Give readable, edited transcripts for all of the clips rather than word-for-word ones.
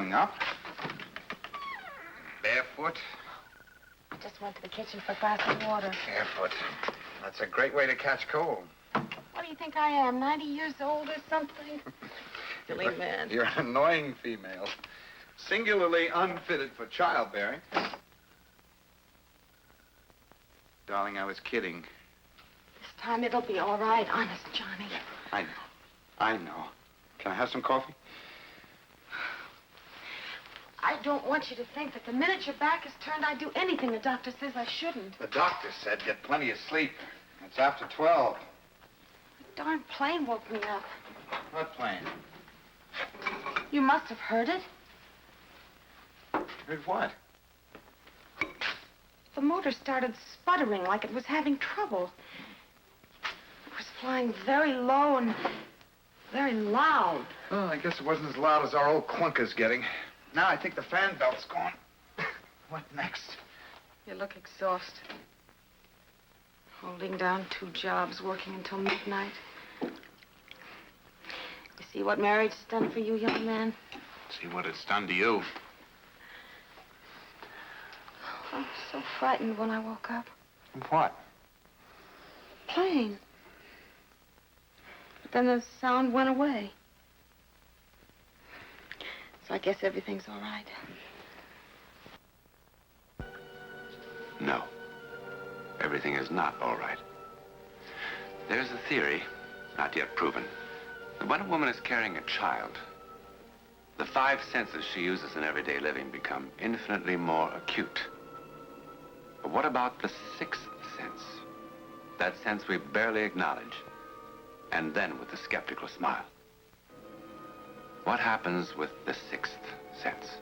getting up. Barefoot? I just went to the kitchen for a glass of water. Barefoot. That's a great way to catch cold. What do you think I am, 90 years old or something? Silly man. You're an annoying female. Singularly unfitted for childbearing. Darling, I was kidding. This time it'll be all right, honest, Johnny. I know. Can I have some coffee? I don't want you to think that the minute your back is turned, I do anything the doctor says I shouldn't. The doctor said get plenty of sleep. It's after 12. The darn plane woke me up. What plane? You must have heard it. Heard what? The motor started sputtering like it was having trouble. It was flying very low and very loud. Well, I guess it wasn't as loud as our old clunker's getting. Now I think the fan belt's gone. What next? You look exhausted. Holding down 2 jobs, working until midnight. You see what marriage has done for you, young man? See what it's done to you. I was so frightened when I woke up. What? Plane. But then the sound went away. So I guess everything's all right. No. Everything is not all right. There's a theory, not yet proven, that when a woman is carrying a child, the 5 senses she uses in everyday living become infinitely more acute. But what about the 6th sense? That sense we barely acknowledge, and then with a skeptical smile. What happens with the 6th sense?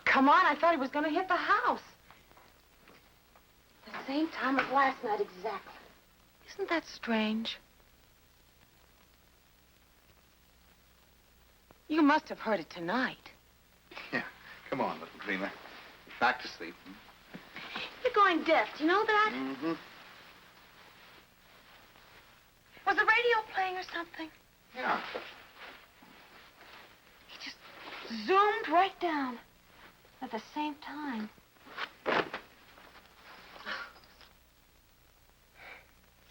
Come on, I thought he was going to hit the house. The same time as last night, exactly. Isn't that strange? You must have heard it tonight. Yeah. Come on, little dreamer. Back to sleep. You're going deaf. Do you know that? Mm-hmm. Was the radio playing or something? Yeah. He just zoomed right down at the same time.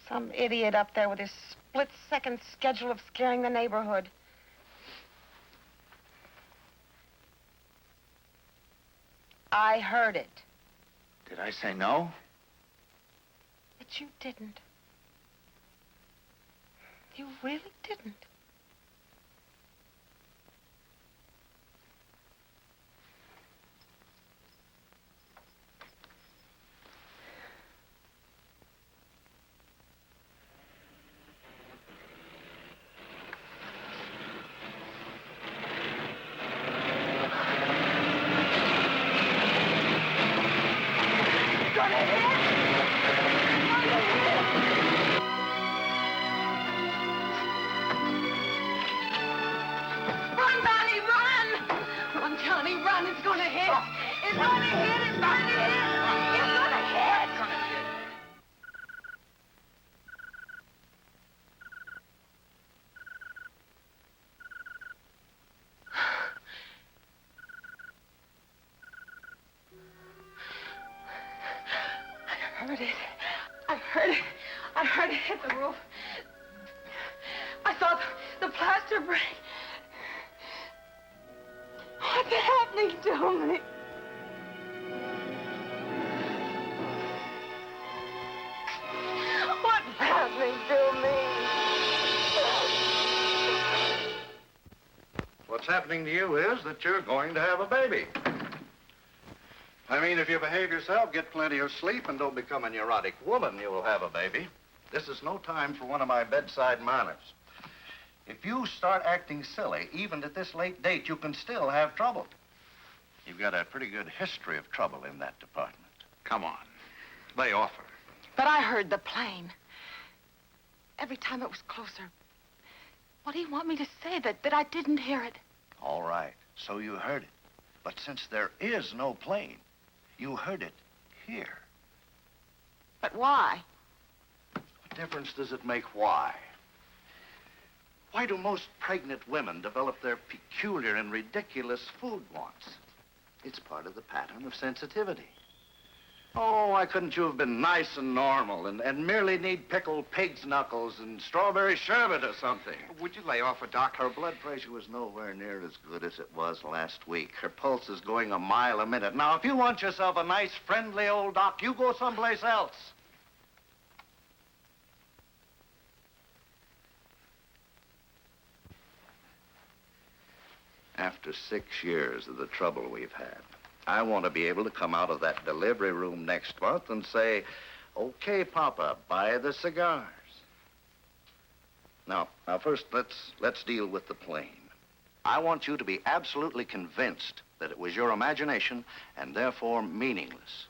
Some idiot up there with his split-second schedule of scaring the neighborhood. I heard it. Did I say no? But you didn't. You really didn't. I heard it hit the roof. I saw the plaster break. Oh, What's happening to me? What's happening to me? What's happening to you is that you're going to have a baby. I mean, if you behave yourself, get plenty of sleep, and don't become a neurotic woman, you will have a baby. This is no time for one of my bedside manners. If you start acting silly, even at this late date, you can still have trouble. You've got a pretty good history of trouble in that department. Come on. Lay off her. But I heard the plane. Every time it was closer. What do you want me to say? That I didn't hear it? All right, so you heard it. But since there is no plane, you heard it here. But why? What difference does it make why? Why do most pregnant women develop their peculiar and ridiculous food wants? It's part of the pattern of sensitivity. Oh, why couldn't you have been nice and normal and merely need pickled pig's knuckles and strawberry sherbet or something? Would you lay off her, Doc? Her blood pressure was nowhere near as good as it was last week. Her pulse is going a mile a minute. Now, if you want yourself a nice, friendly old doc, you go someplace else. After 6 years of the trouble we've had, I want to be able to come out of that delivery room next month and say, okay, Papa, buy the cigars. Now first, let's deal with the plane. I want you to be absolutely convinced that it was your imagination and therefore meaningless.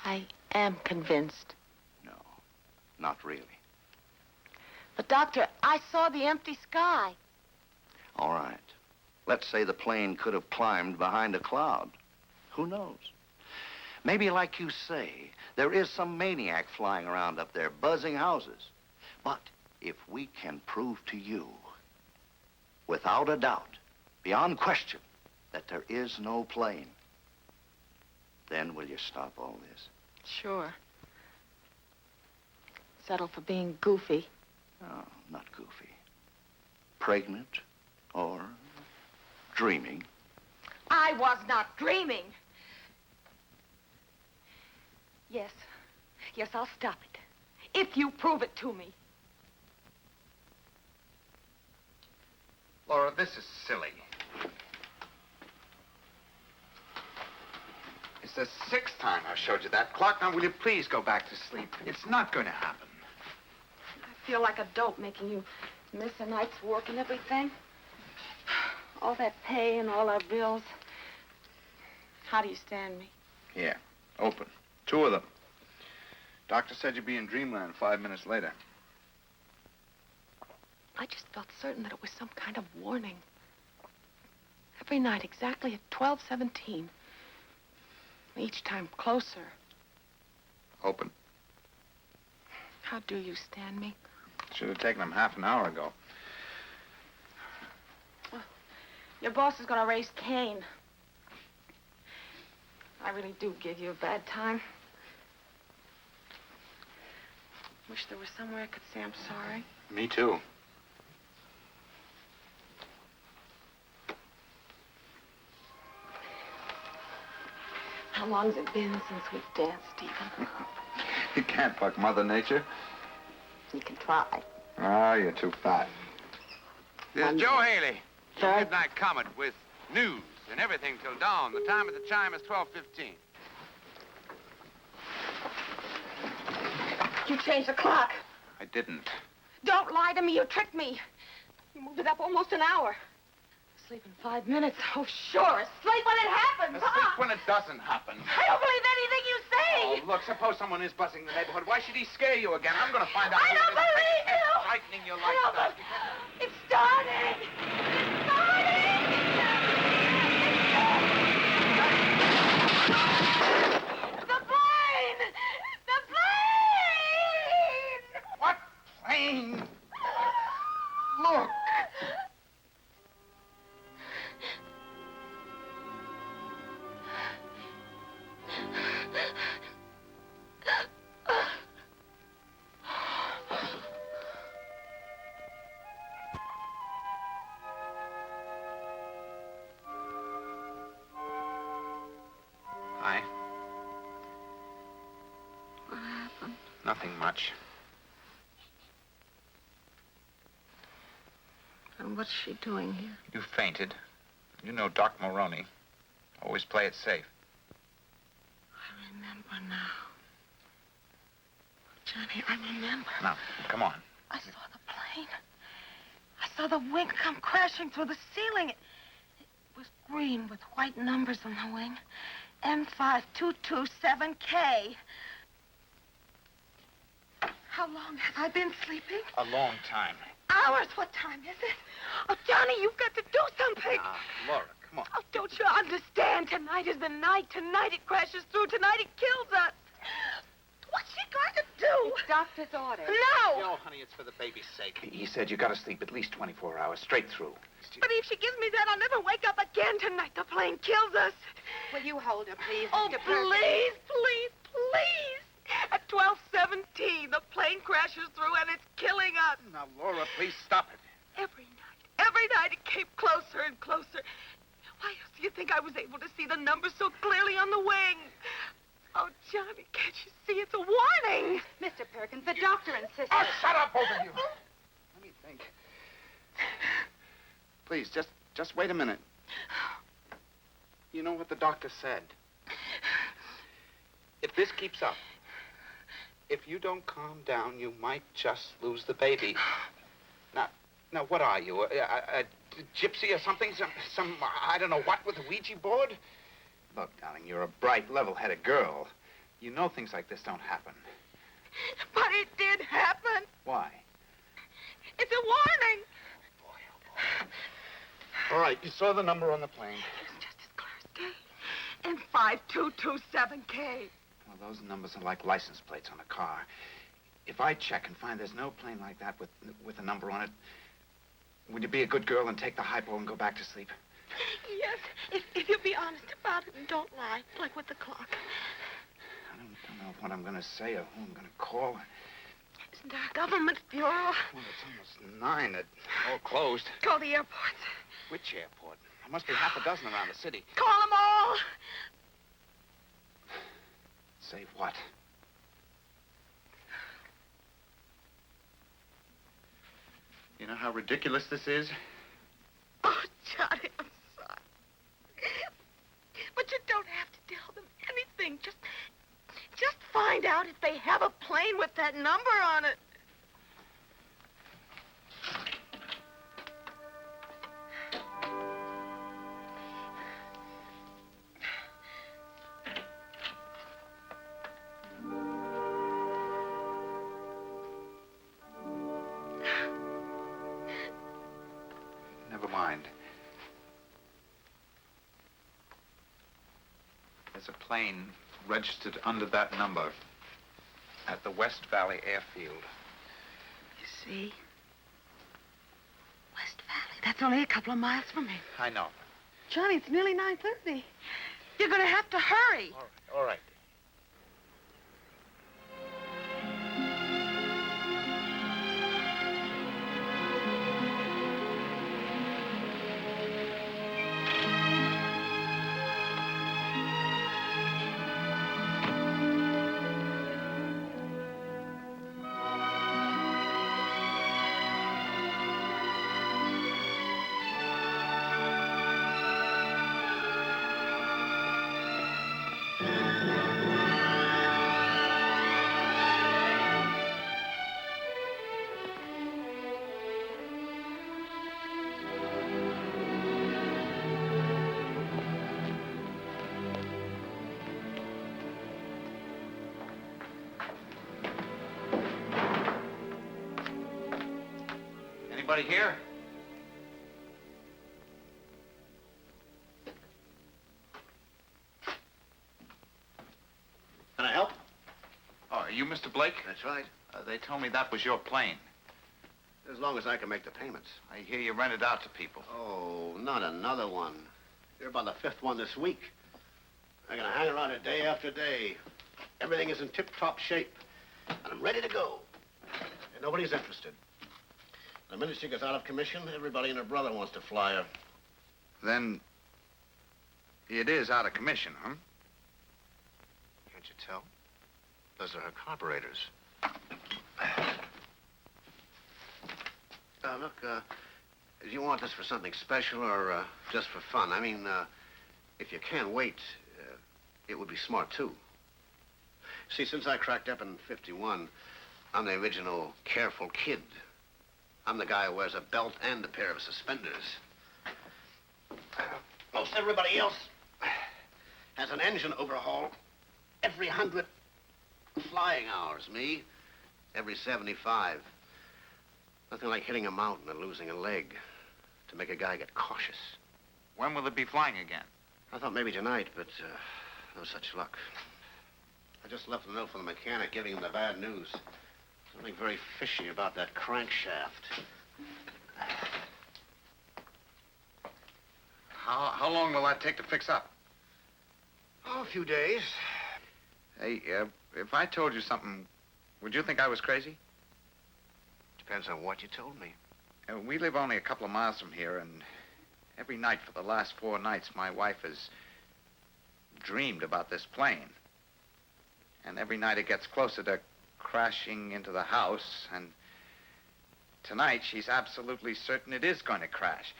I am convinced. No, not really. But, Doctor, I saw the empty sky. All right. Let's say the plane could have climbed behind a cloud. Who knows? Maybe, like you say, there is some maniac flying around up there, buzzing houses. But if we can prove to you, without a doubt, beyond question, that there is no plane, then will you stop all this? Sure. Settle for being goofy. No, not goofy. Pregnant or dreaming. I was not dreaming. Yes. Yes, I'll stop it. If you prove it to me. Laura, this is silly. It's the 6th time I've showed you that clock. Now, will you please go back to sleep? It's not going to happen. I feel like a dope making you miss a night's work and everything. All that pay and all our bills. How do you stand me? Here, open. 2 of them. Doctor said you'd be in dreamland 5 minutes later. I just felt certain that it was some kind of warning. Every night, exactly at 12:17. Each time closer. Open. How do you stand me? Should have taken them half an hour ago. Your boss is going to raise Cain. I really do give you a bad time. Wish there was somewhere I could say I'm sorry. Me too. How long's it been since we've danced, Stephen? You can't buck Mother Nature. You can try. Ah, you're too fat. This is Joe Haley, Sir? Midnight Comet, with news and everything till dawn. The time of the chime is 12:15. You changed the clock. I didn't. Don't lie to me. You tricked me. You moved it up almost an hour. Sleep in 5 minutes. Oh, sure. Sleep when it happens, Asleep huh? when it doesn't happen. I don't believe anything you say. Oh, look, suppose someone is buzzing the neighborhood. Why should he scare you again? I'm going to find out. I don't who it is. believe you. It's frightening you like I don't that. It's starting. It's starting. The plane. The plane. What plane? Look. Nothing much. And what's she doing here? You fainted. You know Doc Maroney. Always play it safe. I remember now. Johnny, I remember. Now, come on. I saw the plane. I saw the wing come crashing through the ceiling. It was green with white numbers on the wing. M5227K. How long have I been sleeping? A long time. Hours. What time is it? Oh, Johnny, you've got to do something. Laura, come on. Oh, don't you understand? Tonight is the night. Tonight it crashes through. Tonight it kills us. What's she going to do? It's doctor's order. No! No, honey, it's for the baby's sake. He said you gotta sleep at least 24 hours, straight through. But if she gives me that, I'll never wake up again tonight. The plane kills us. Will you hold her, please, Oh, Mr. Perkins? please, please, please. At 12:17, the plane crashes through and it's killing us. Now, Laura, please stop it. Every night it came closer and closer. Why else do you think I was able to see the numbers so clearly on the wing? Oh, Johnny, can't you see? It's a warning. Mr. Perkins, the doctor insisted. Oh, shut up, both of you. Let me think. Please, just wait a minute. You know what the doctor said? If this keeps up, if you don't calm down, you might just lose the baby. Now, what are you? A gypsy or something? Some, I don't know what, with a Ouija board? Look, darling, you're a bright, level-headed girl. You know things like this don't happen. But it did happen. Why? It's a warning. All right, you saw the number on the plane. It's just as clear as day. And 5227K. Well, those numbers are like license plates on a car. If I check and find there's no plane like that with a number on it, would you be a good girl and take the hypo and go back to sleep? Yes, if you'll be honest about it and don't lie, like with the clock. I don't know what I'm going to say or who I'm going to call. Isn't there a government bureau? Well, it's almost 9. It's all closed. Call the airport. Which airport? There must be half a dozen around the city. Call them all. Say what? You know how ridiculous this is? Oh, Johnny, I'm sorry. But you don't have to tell them anything. Just find out if they have a plane with that number on it. Never mind. There's a plane registered under that number at the West Valley Airfield. You see? West Valley. That's only a couple of miles from here. I know. Johnny, it's nearly 9:30. You're going to have to hurry. All right. Anybody here? Can I help? Oh, are you Mr. Blake? That's right. They told me that was your plane. As long as I can make the payments. I hear you rent it out to people. Oh, not another one. You're about the fifth one this week. I'm gonna hang around it day after day. Everything is in tip-top shape. And I'm ready to go. And nobody's interested. The minute she gets out of commission, everybody and her brother wants to fly her. Then it is out of commission, huh? Can't you tell? Those are her carburetors. Look, do you want this for something special or just for fun? I mean, if you can't wait, it would be smart, too. See, since I cracked up in '51, I'm the original careful kid. I'm the guy who wears a belt and a pair of suspenders. Most everybody else has an engine overhaul every 100 flying hours. Me, every 75. Nothing like hitting a mountain and losing a leg to make a guy get cautious. When will it be flying again? I thought maybe tonight, but no such luck. I just left a note from the mechanic giving him the bad news. Something very fishy about that crankshaft. How long will that take to fix up? Oh, a few days. Hey, if I told you something, would you think I was crazy? Depends on what you told me. We live only a couple of miles from here, and every night for the last 4 nights, my wife has dreamed about this plane. And every night it gets closer to crashing into the house, and tonight she's absolutely certain it is going to crash.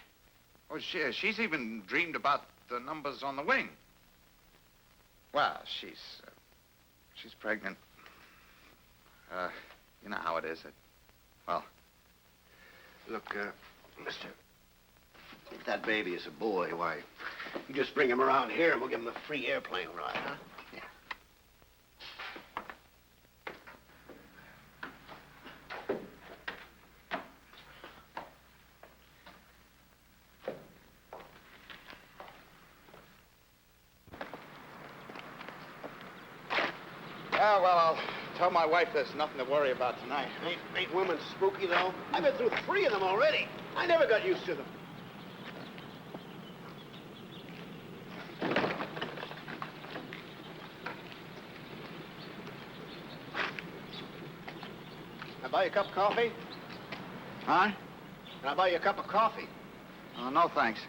Oh, she's even dreamed about the numbers on the wing. Well, she's pregnant. You know how it is. Well, look, mister, if that baby is a boy, why, you just bring him around here and we'll give him a free airplane ride, huh? Yeah. Well, I'll tell my wife there's nothing to worry about tonight. Ain't women spooky, though? I've been through 3 of them already. I never got used to them. Can I buy you a cup of coffee? Huh? Can I buy you a cup of coffee? Oh, no, thanks.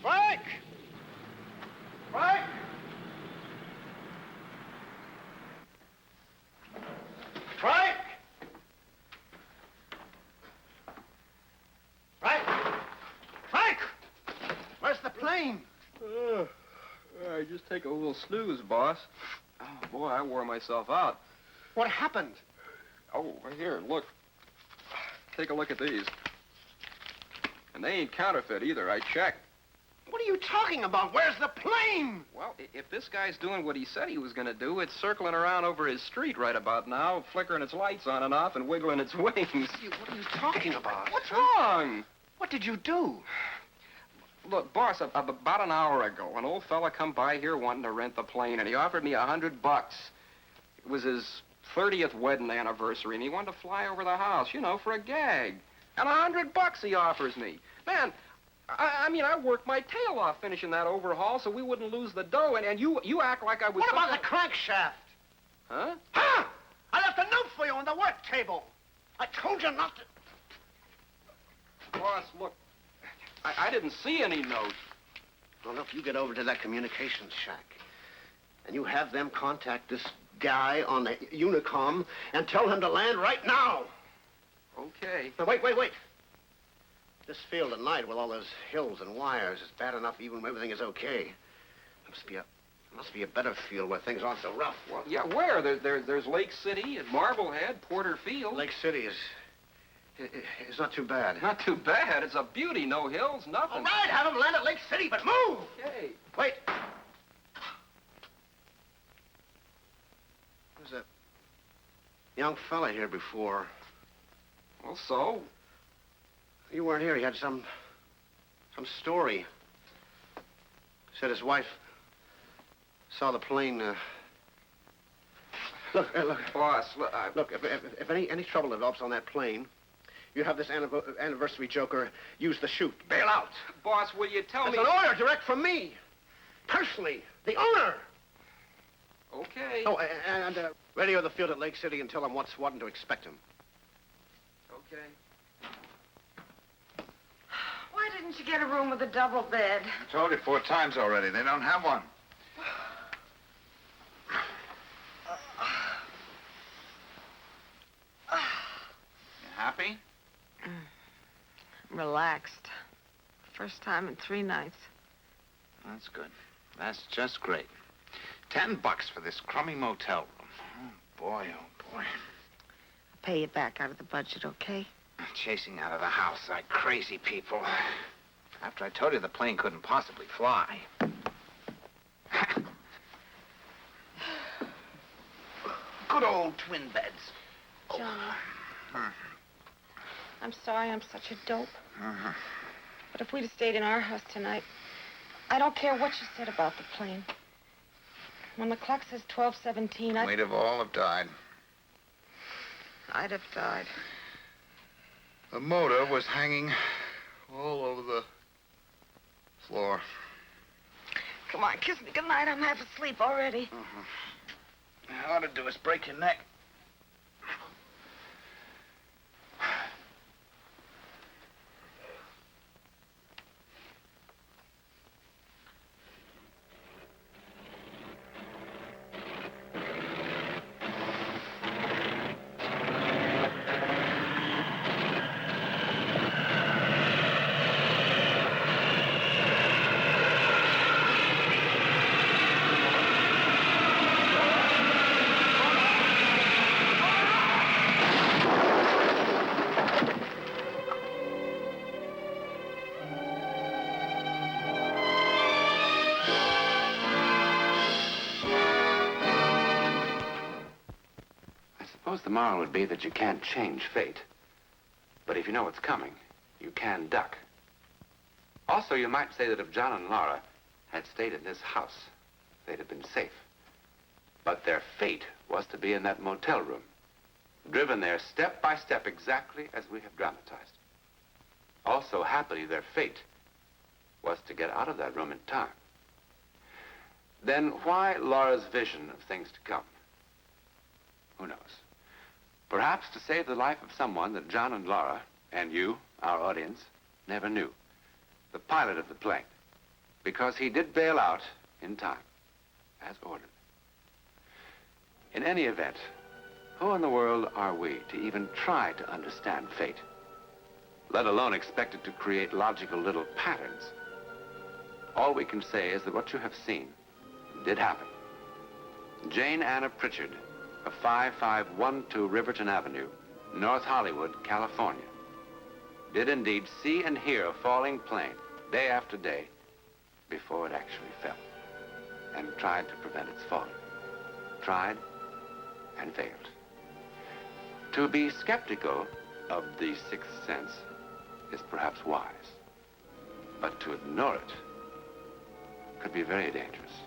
Frank! Frank! Frank! Frank! Frank! Where's the plane? I just take a little snooze, boss. Oh, boy, I wore myself out. What happened? Oh, here, look. Take a look at these. And they ain't counterfeit either. I checked. What are you talking about? Where's the plane? Well, if this guy's doing what he said he was going to do, it's circling around over his street right about now, flickering its lights on and off and wiggling its wings. What are you talking about? What's wrong? What did you do? Look, boss, about an hour ago, an old fella come by here wanting to rent the plane, and he offered me $100. It was his 30th wedding anniversary, and he wanted to fly over the house, you know, for a gag. And $100 he offers me. Man, I mean, I worked my tail off finishing that overhaul so we wouldn't lose the dough, and you act like I was... What about the crankshaft? Huh? Huh? I left a note for you on the work table. I told you not to... Boss, look, I didn't see any note. Well, look, you get over to that communications shack, and you have them contact this guy on the Unicom and tell him to land right now. Okay. Now, wait. This field at night with all those hills and wires is bad enough even when everything is okay. Must be a better field where things aren't so rough. Well, yeah, where? There's Lake City and Marblehead, Porter Field. Lake City is not too bad. Not too bad. It's a beauty. No hills, nothing. All right, have them land at Lake City, but move! Okay. Wait. There's a young fella here before. Well, so? You weren't here. He had some story. Said his wife saw the plane. Look. Boss, Look, if any trouble develops on that plane, you have this anniversary joker use the chute. Bail out. Boss, will you tell That's me... an order direct from me. Personally, the owner. Okay. Oh, and radio the field at Lake City and tell them what's what and to expect him. Okay. Why didn't you get a room with a double bed? I told you 4 times already. They don't have one. You happy? Relaxed. First time in 3 nights. That's good. That's just great. $10 for this crummy motel room. Oh, boy, oh, boy. I'll pay you back out of the budget, okay? Chasing out of the house like crazy people. After I told you the plane couldn't possibly fly. Good old twin beds. Johnny. I'm sorry I'm such a dope. But if we'd have stayed in our house tonight, I don't care what you said about the plane. When the clock says 12:17, We'd have all have died. I'd have died. The motor was hanging all over the floor. Come on, kiss me goodnight. I'm half asleep already. All I ought to do is break your neck. Suppose the moral would be that you can't change fate. But if you know what's coming, you can duck. Also, you might say that if John and Laura had stayed in this house, they'd have been safe. But their fate was to be in that motel room, driven there step by step exactly as we have dramatized. Also, happily, their fate was to get out of that room in time. Then why Laura's vision of things to come? Who knows? Perhaps to save the life of someone that John and Laura, and you, our audience, never knew. The pilot of the plane. Because he did bail out in time, as ordered. In any event, who in the world are we to even try to understand fate? Let alone expect it to create logical little patterns. All we can say is that what you have seen did happen. Jane Anna Pritchard, of 5512 Riverton Avenue, North Hollywood, California, did indeed see and hear a falling plane day after day before it actually fell, and tried to prevent its falling. Tried and failed. To be skeptical of the sixth sense is perhaps wise, but to ignore it could be very dangerous.